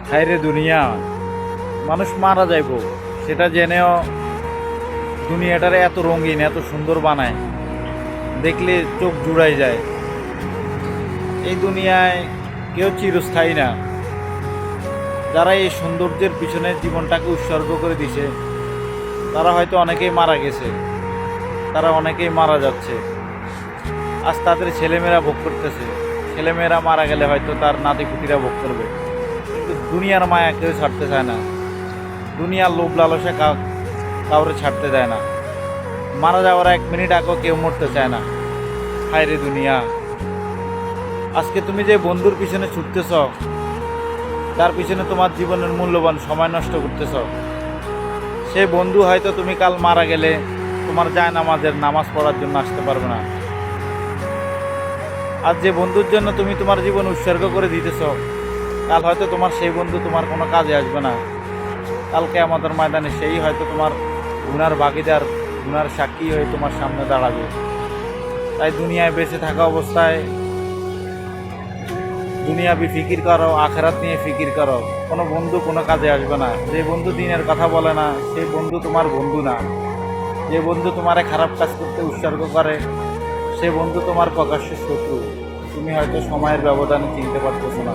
হায়রে দুনিয়া, মানুষ মারা যাইব সেটা জেনেও দুনিয়াটারে এত রঙিন এত সুন্দর বানায়, দেখলে চোখ জুড়াই যায়। এই দুনিয়ায় কেউ চিরস্থায়ী না। যারা এই সৌন্দর্যের পিছনে জীবনটাকে উৎসর্গ করে দিছে তারা হয়তো অনেকেই মারা গেছে, তারা অনেকেই মারা যাচ্ছে। আজ তাদের ছেলেমেয়েরা ভোগ করতেছে, ছেলেমেয়েরা মারা গেলে হয়তো তার নাতিপুতিরা ভোগ করবে। কিন্তু দুনিয়ার মায়া কেউ ছাড়তে চায় না, দুনিয়ার লোভ লালসা কাউরে ছাড়তে দেয় না। মারা যাওয়ার 1 মিনিট আগেও কেউ মরতে চায় না। হায়রে দুনিয়া, আজকে তুমি যে বন্ধুর পিছনে ছুটতেছ, তার পিছনে তোমার জীবনের মূল্যবান সময় নষ্ট করতেছ, সেই বন্ধু হয়তো তুমি কাল মারা গেলে তোমার নামাজ পড়ার জন্য আসতে পারবে না। আর যে বন্ধুর জন্য তুমি তোমার জীবন উৎসর্গ করে দিতেছ, কাল হয়তো তোমার সেই বন্ধু তোমার কোনো কাজে আসবে না। কালকে আমাদের ময়দানে সেই হয়তো তোমার গুনার ভাগিদার, গুনার সাক্ষী হয়ে তোমার সামনে দাঁড়াবে। তাই দুনিয়ায় বেঁচে থাকা অবস্থায় দুনিয়াবি ফিকির করো, আখেরাত নিয়ে ফিকির করো। কোনো বন্ধু কোনো কাজে আসবে না। যে বন্ধু দিনের কথা বলে না সেই বন্ধু তোমার বন্ধু না। যে বন্ধু তোমারে খারাপ কাজ করতে উৎসর্গ করে সে বন্ধু তোমার প্রকাশ্য শত্রু। তুমি হয়তো সময়ের ব্যবধানে চিনতে পারতেছো না।